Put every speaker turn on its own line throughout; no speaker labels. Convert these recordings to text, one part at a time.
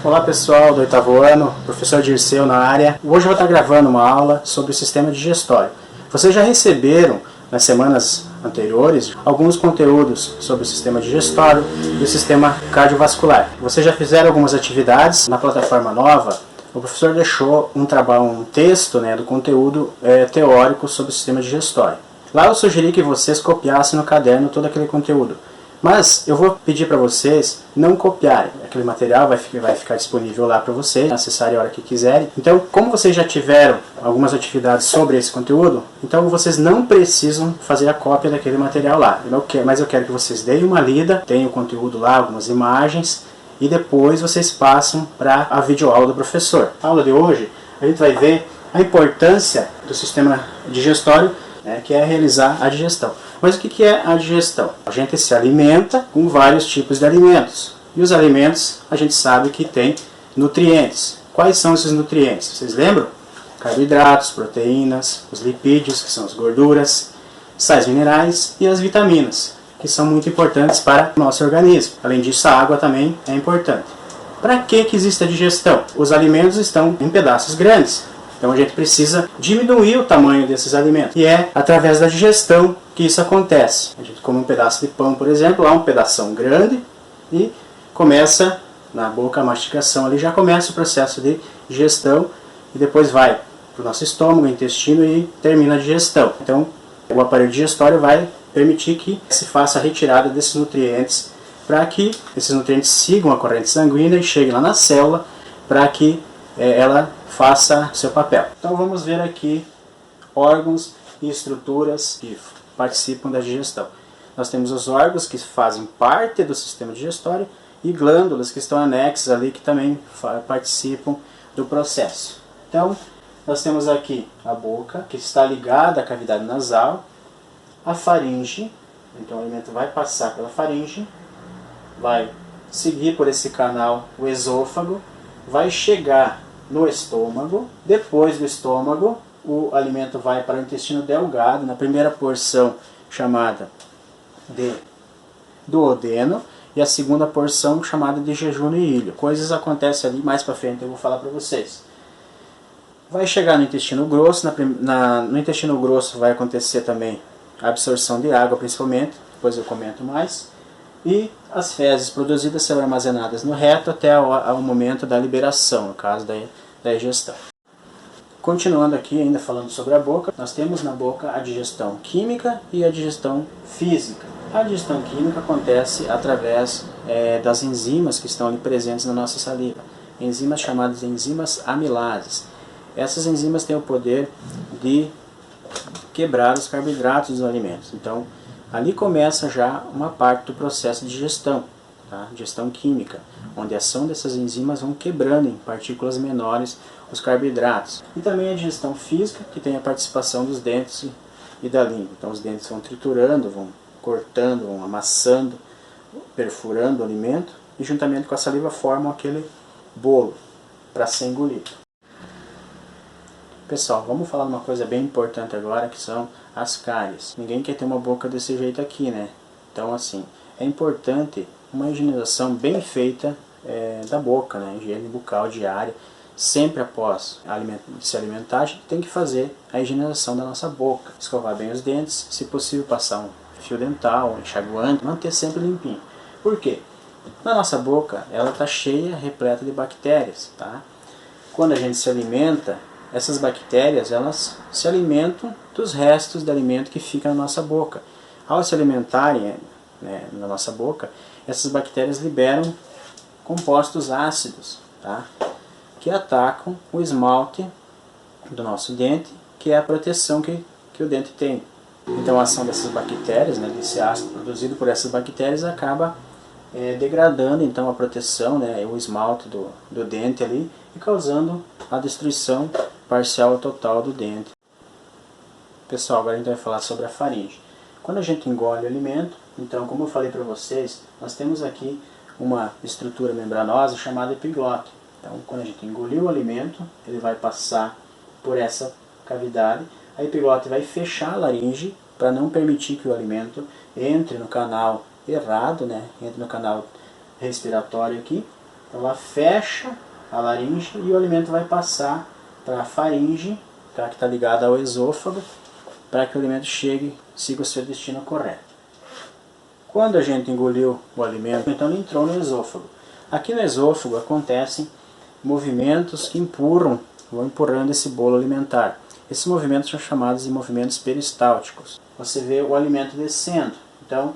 Olá pessoal do 8º ano, professor Dirceu na área. Hoje eu vou estar gravando uma aula sobre o sistema digestório. Vocês já receberam nas semanas anteriores alguns conteúdos sobre o sistema digestório e o sistema cardiovascular. Vocês já fizeram algumas atividades na plataforma nova. O professor deixou um texto do conteúdo teórico sobre o sistema digestório. Lá eu sugeri que vocês copiassem no caderno todo aquele conteúdo. Mas eu vou pedir para vocês não copiarem. Aquele material vai ficar disponível lá para vocês, acessarem a hora que quiserem. Então, como vocês já tiveram algumas atividades sobre esse conteúdo, então vocês não precisam fazer a cópia daquele material lá. Mas eu quero que vocês deem uma lida, tenham o conteúdo lá, algumas imagens, e depois vocês passam para a videoaula do professor. Na aula de hoje, a gente vai ver a importância do sistema digestório, que é realizar a digestão. Mas o que é a digestão? A gente se alimenta com vários tipos de alimentos. E os alimentos, a gente sabe que tem nutrientes. Quais são esses nutrientes? Vocês lembram? Carboidratos, proteínas, os lipídios, que são as gorduras, sais minerais e as vitaminas, que são muito importantes para o nosso organismo. Além disso, a água também é importante. Para que existe a digestão? Os alimentos estão em pedaços grandes. Então a gente precisa diminuir o tamanho desses alimentos. E é através da digestão que isso acontece. A gente come um pedaço de pão, por exemplo, lá um pedação grande e começa na boca a mastigação. Ali já começa o processo de digestão e depois vai para o nosso estômago, intestino e termina a digestão. Então o aparelho digestório vai permitir que se faça a retirada desses nutrientes para que esses nutrientes sigam a corrente sanguínea e cheguem lá na célula para que ela faça seu papel. Então vamos ver aqui órgãos e estruturas que participam da digestão. Nós temos os órgãos que fazem parte do sistema digestório e glândulas que estão anexas ali que também participam do processo. Então nós temos aqui a boca, que está ligada à cavidade nasal, a faringe, então o alimento vai passar pela faringe, vai seguir por esse canal o esôfago, vai chegar no estômago. Depois do estômago, o alimento vai para o intestino delgado, na primeira porção chamada de duodeno e a segunda porção chamada de jejum e ilho. Coisas acontecem ali, mais para frente eu vou falar para vocês. Vai chegar no intestino grosso, no intestino grosso vai acontecer também a absorção de água principalmente, depois eu comento mais. E as fezes produzidas serão armazenadas no reto até ao momento da liberação, no caso da digestão. Continuando aqui, ainda falando sobre a boca, nós temos na boca a digestão química e a digestão física. A digestão química acontece através das enzimas que estão ali presentes na nossa saliva. Enzimas chamadas de enzimas amilases. Essas enzimas têm o poder de quebrar os carboidratos dos alimentos. Então, ali começa já uma parte do processo de digestão, digestão química, onde a ação dessas enzimas vão quebrando em partículas menores os carboidratos. E também a digestão física, que tem a participação dos dentes e da língua. Então os dentes vão triturando, vão cortando, vão amassando, perfurando o alimento e juntamente com a saliva formam aquele bolo para ser engolido. Pessoal, vamos falar de uma coisa bem importante agora, que são as cáries. Ninguém quer ter uma boca desse jeito aqui, né? Então, assim, é importante uma higienização bem feita da boca, né? Higiene bucal diária. Sempre após se alimentar, a gente tem que fazer a higienização da nossa boca. Escovar bem os dentes, se possível passar um fio dental, um enxaguante, manter sempre limpinho. Por quê? Na nossa boca, ela está cheia, repleta de bactérias, tá? Quando a gente se alimenta, essas bactérias, elas se alimentam dos restos de alimento que fica na nossa boca. Ao se alimentarem na nossa boca, essas bactérias liberam compostos ácidos, tá? Que atacam o esmalte do nosso dente, que é a proteção que o dente tem. Então a ação dessas bactérias, desse ácido produzido por essas bactérias, acaba degradando então a proteção, o esmalte do dente ali, e causando a destruição parcial ou total do dente. Pessoal, agora a gente vai falar sobre a faringe. Quando a gente engole o alimento, então, como eu falei para vocês, nós temos aqui uma estrutura membranosa chamada epiglote. Então, quando a gente engoliu o alimento, ele vai passar por essa cavidade, a epiglote vai fechar a laringe para não permitir que o alimento entre no canal errado, entre no canal respiratório aqui, Então ela fecha a laringe e o alimento vai passar para a faringe, tá, que está ligada ao esôfago, para que o alimento chegue, siga o seu destino correto. Quando a gente engoliu o alimento, então ele entrou no esôfago. Aqui no esôfago acontecem movimentos que vão empurrando esse bolo alimentar. Esses movimentos são chamados de movimentos peristálticos. Você vê o alimento descendo. Então,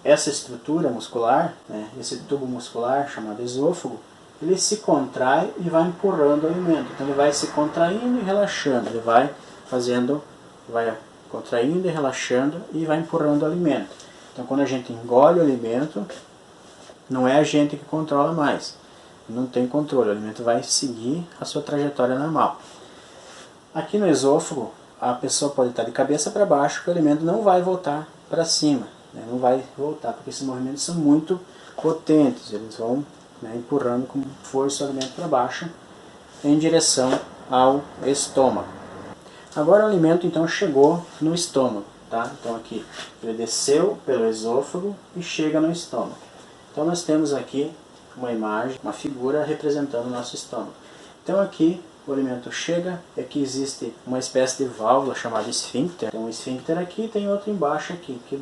essa estrutura muscular, né, esse tubo muscular chamado esôfago, ele se contrai e vai empurrando o alimento. Então ele vai se contraindo e relaxando. Ele vai contraindo e relaxando e vai empurrando o alimento. Então quando a gente engole o alimento, não é a gente que controla mais. Não tem controle, o alimento vai seguir a sua trajetória normal. Aqui no esôfago, a pessoa pode estar de cabeça para baixo, que o alimento não vai voltar para cima, né? Não vai voltar, porque esses movimentos são muito potentes, eles vão, né, empurrando com força o alimento para baixo em direção ao estômago. Agora o alimento então chegou no estômago, tá? Então aqui ele desceu pelo esôfago e chega no estômago. Então nós temos aqui uma imagem, uma figura representando o nosso estômago. Então aqui o alimento chega, aqui existe uma espécie de válvula chamada esfíncter. Tem um esfíncter aqui e tem outro embaixo aqui, que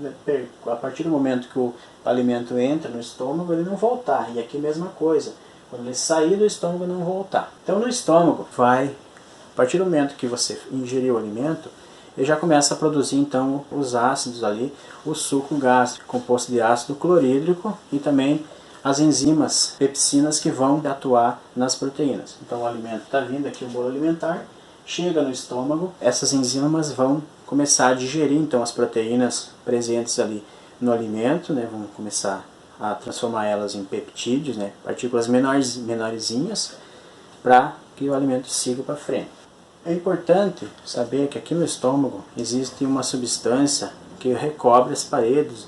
a partir do momento que o alimento entra no estômago, ele não voltar. E aqui a mesma coisa, quando ele sair do estômago, não voltar. Então no estômago a partir do momento que você ingeriu o alimento, ele já começa a produzir então os ácidos ali, o suco gástrico, composto de ácido clorídrico e também as enzimas pepsinas que vão atuar nas proteínas. Então o alimento está vindo aqui, o bolo alimentar, chega no estômago, essas enzimas vão começar a digerir então as proteínas presentes ali no alimento, né, vão começar a transformar elas em peptídeos, né, partículas menorzinhas, para que o alimento siga para frente. É importante saber que aqui no estômago existe uma substância que recobre as paredes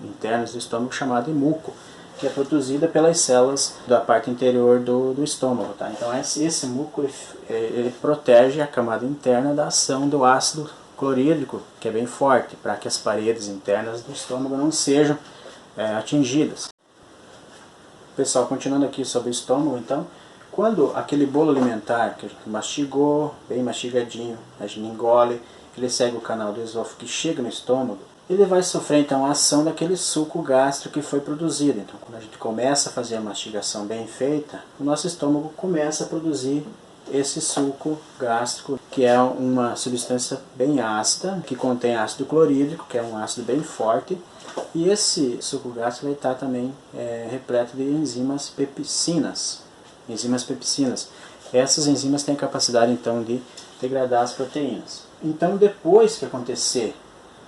internas do estômago chamada muco, que é produzida pelas células da parte interior do estômago. Tá? Então esse muco ele protege a camada interna da ação do ácido clorídrico, que é bem forte, para que as paredes internas do estômago não sejam atingidas. Pessoal, continuando aqui sobre o estômago, então, quando aquele bolo alimentar que a gente mastigou, bem mastigadinho, a gente engole, ele segue o canal do esôfago e chega no estômago, ele vai sofrer então a ação daquele suco gástrico que foi produzido. Então quando a gente começa a fazer a mastigação bem feita, o nosso estômago começa a produzir esse suco gástrico, que é uma substância bem ácida, que contém ácido clorídrico, que é um ácido bem forte, e esse suco gástrico vai estar também repleto de enzimas pepsinas. Essas enzimas têm a capacidade então de degradar as proteínas. Então depois que acontecer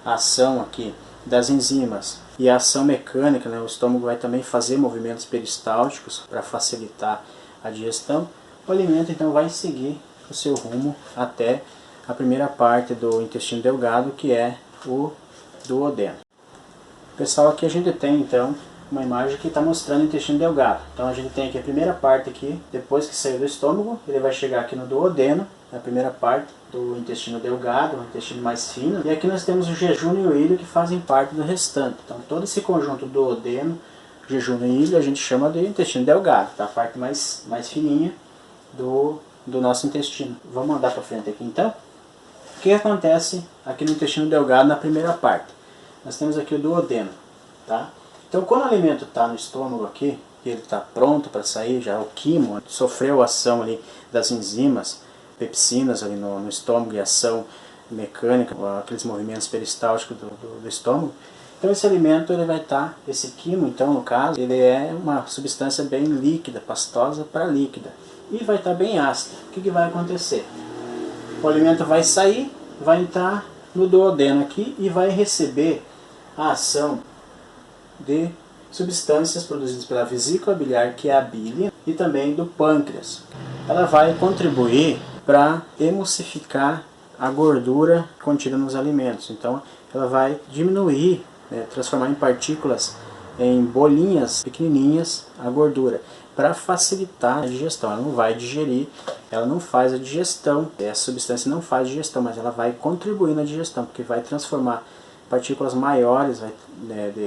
a ação aqui das enzimas e a ação mecânica, né, o estômago vai também fazer movimentos peristálticos para facilitar a digestão, o alimento então vai seguir o seu rumo até a primeira parte do intestino delgado, que é o duodeno. Pessoal, aqui a gente tem então uma imagem que está mostrando o intestino delgado. Então a gente tem aqui a primeira parte aqui, depois que saiu do estômago, ele vai chegar aqui no duodeno, na primeira parte do intestino delgado, o intestino mais fino. E aqui nós temos o jejunum e o ilho, que fazem parte do restante. Então todo esse conjunto duodeno, jejunum e ilho a gente chama de intestino delgado, tá? A parte mais fininha do nosso intestino. Vamos andar para frente aqui então. O que acontece aqui no intestino delgado na primeira parte? Nós temos aqui o duodeno, tá? Então quando o alimento está no estômago aqui, e ele está pronto para sair, já o quimo sofreu a ação ali das enzimas, pepsinas ali no estômago e ação mecânica, aqueles movimentos peristálticos do estômago. Então esse alimento ele vai estar, esse quimo então no caso, ele é uma substância bem líquida, pastosa para líquida, e vai estar bem ácida. O que vai acontecer? O alimento vai sair, vai entrar no duodeno aqui e vai receber a ação de substâncias produzidas pela vesícula biliar, que é a bile, e também do pâncreas. Ela vai contribuir para emulsificar a gordura contida nos alimentos. Então ela vai diminuir, transformar em partículas, em bolinhas pequenininhas, a gordura, para facilitar a digestão. Ela não vai digerir, ela não faz a digestão, essa substância não faz digestão, mas ela vai contribuir na digestão, porque vai transformar partículas maiores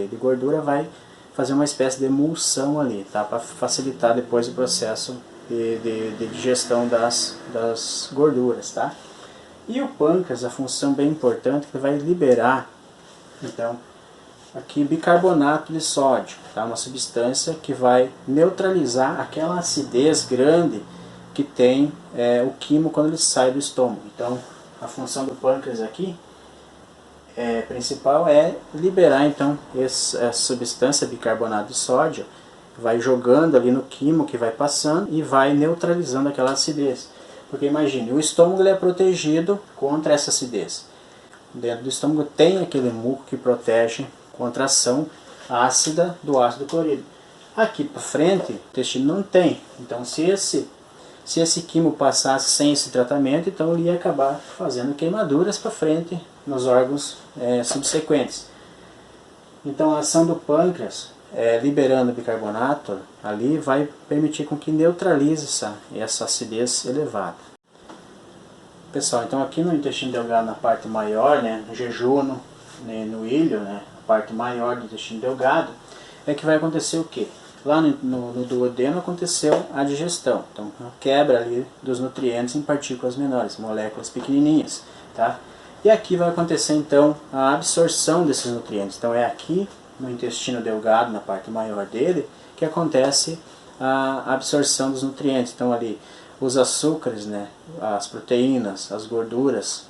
de gordura, vai fazer uma espécie de emulsão ali, tá? Para facilitar depois o processo de digestão das gorduras, tá? E o pâncreas, a função bem importante, que vai liberar, então, aqui bicarbonato de sódio, tá? Uma substância que vai neutralizar aquela acidez grande que tem o quimo quando ele sai do estômago. Então, a função do pâncreas aqui principal é liberar então essa substância bicarbonato de sódio, vai jogando ali no quimo que vai passando e vai neutralizando aquela acidez. Porque imagine, o estômago ele é protegido contra essa acidez. Dentro do estômago tem aquele muco que protege contra a ação ácida do ácido clorídrico. Aqui para frente, o intestino não tem. Então se esse quimo passasse sem esse tratamento, então ele ia acabar fazendo queimaduras para frente nos órgãos subsequentes. Então a ação do pâncreas, liberando bicarbonato ali, vai permitir com que neutralize essa acidez elevada. Pessoal, então aqui no intestino delgado, na parte maior, né, no jejuno, né, no ilho, né, a parte maior do intestino delgado, é que vai acontecer o quê? Lá no duodeno aconteceu a digestão, então a quebra ali dos nutrientes em partículas menores, moléculas pequenininhas, tá? E aqui vai acontecer então a absorção desses nutrientes. Então é aqui no intestino delgado, na parte maior dele, que acontece a absorção dos nutrientes. Então ali os açúcares, né, as proteínas, as gorduras,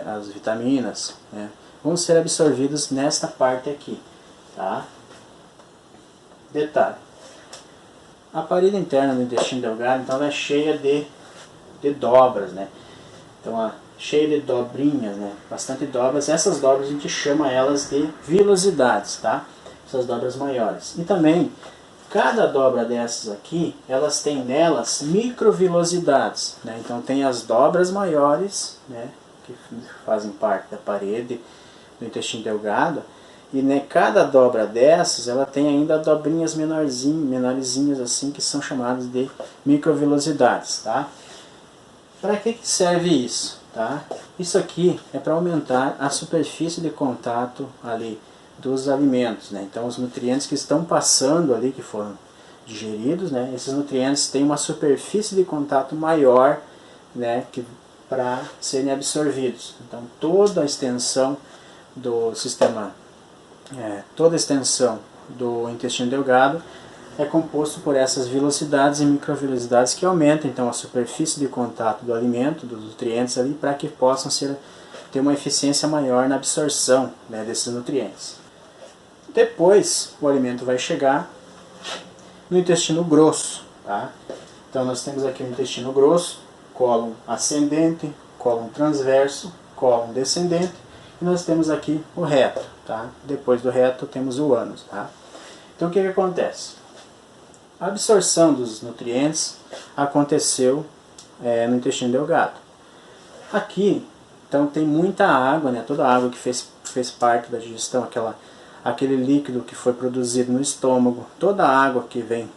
as vitaminas, né, vão ser absorvidos nesta parte aqui, tá? Detalhe. A parede interna do intestino delgado, então, ela é cheia de dobras, né? Então, cheia de dobrinhas, né? Bastante dobras. Essas dobras a gente chama elas de vilosidades, tá? Essas dobras maiores. E também, cada dobra dessas aqui, elas têm nelas microvilosidades, né? Então, tem as dobras maiores, né, que fazem parte da parede do intestino delgado. E cada dobra dessas, ela tem ainda dobrinhas menorzinhas assim, que são chamadas de microvilosidades, tá? Para que serve isso, tá? Isso aqui é para aumentar a superfície de contato ali dos alimentos, né? Então os nutrientes que estão passando ali, que foram digeridos, né? Esses nutrientes têm uma superfície de contato maior, né, para serem absorvidos. Então toda a extensão do sistema toda a extensão do intestino delgado é composto por essas velocidades e microvelocidades que aumentam então a superfície de contato do alimento, dos nutrientes ali, para que possam ter uma eficiência maior na absorção, né, desses nutrientes. Depois o alimento vai chegar no intestino grosso, tá? Então nós temos aqui o intestino grosso, cólon ascendente, cólon transverso, cólon descendente, e nós temos aqui o reto, tá? Depois do reto temos o ânus, tá? Então o que acontece? A absorção dos nutrientes aconteceu no intestino delgado. Aqui, então, tem muita água, né? Toda a água que fez parte da digestão, aquele líquido que foi produzido no estômago, toda a água que vem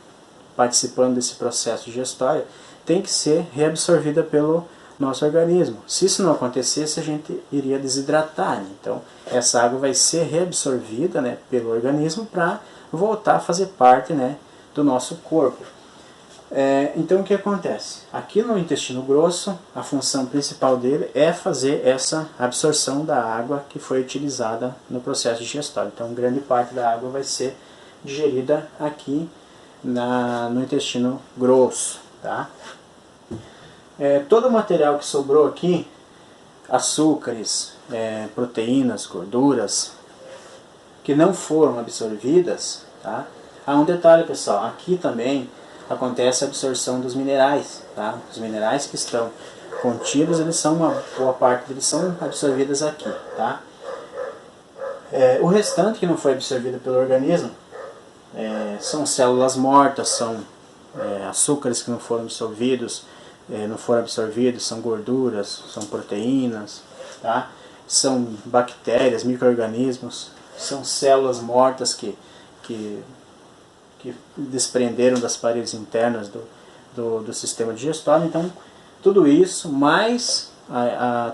participando desse processo digestório tem que ser reabsorvida pelo nosso organismo. Se isso não acontecesse, a gente iria desidratar, né? Então essa água vai ser reabsorvida, né, pelo organismo para voltar a fazer parte, né, do nosso corpo. Então o que acontece? Aqui no intestino grosso, a função principal dele é fazer essa absorção da água que foi utilizada no processo digestório. Então grande parte da água vai ser digerida aqui no intestino grosso, tá? Todo o material que sobrou aqui, açúcares, proteínas, gorduras, que não foram absorvidas, tá? Há um detalhe, pessoal, aqui também acontece a absorção dos minerais, tá? Os minerais que estão contidos, uma boa parte deles são absorvidas aqui, tá? O restante que não foi absorvido pelo organismo são células mortas, são açúcares que não foram absorvidos, são gorduras, são proteínas, tá? São bactérias, micro-organismos, são células mortas que desprenderam das paredes internas do sistema digestório. Então, tudo isso, mais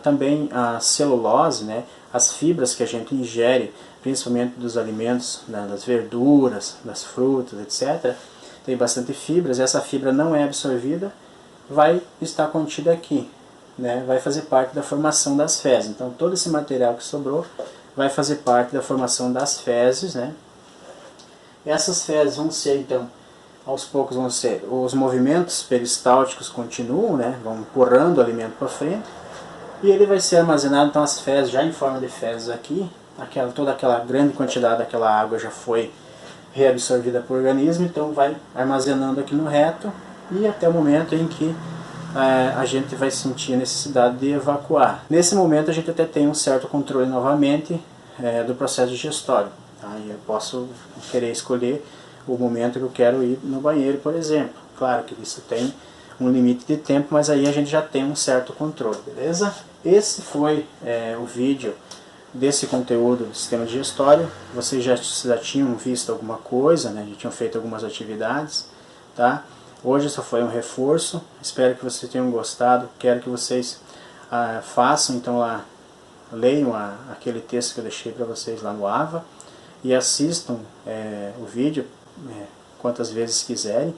também a celulose, né, as fibras que a gente ingere, principalmente dos alimentos, né, das verduras, das frutas, etc., tem bastante fibras, essa fibra não é absorvida, vai estar contida aqui, né, vai fazer parte da formação das fezes. Então todo esse material que sobrou vai fazer parte da formação das fezes, né. Essas fezes vão ser, então, aos poucos vão ser, os movimentos peristálticos continuam, né, vão empurrando o alimento para frente, e ele vai ser armazenado, então as fezes já em forma de fezes aqui, toda aquela grande quantidade daquela água já foi reabsorvida pelo organismo, então vai armazenando aqui no reto, e até o momento em que a gente vai sentir a necessidade de evacuar. Nesse momento a gente até tem um certo controle novamente do processo digestório. Tá? E eu posso querer escolher o momento que eu quero ir no banheiro, por exemplo. Claro que isso tem um limite de tempo, mas aí a gente já tem um certo controle, beleza? Esse foi o vídeo desse conteúdo do sistema digestório. Vocês já tinham visto alguma coisa, né? Já tinham feito algumas atividades, tá? Hoje só foi um reforço, espero que vocês tenham gostado, quero que vocês façam, então lá, leiam aquele texto que eu deixei para vocês lá no AVA, e assistam o vídeo quantas vezes quiserem,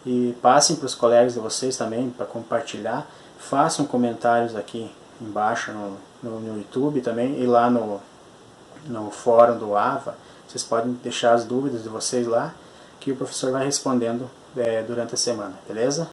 e passem para os colegas de vocês também para compartilhar, façam comentários aqui embaixo no YouTube também, e lá no fórum do AVA, vocês podem deixar as dúvidas de vocês lá, que o professor vai respondendo durante a semana, beleza?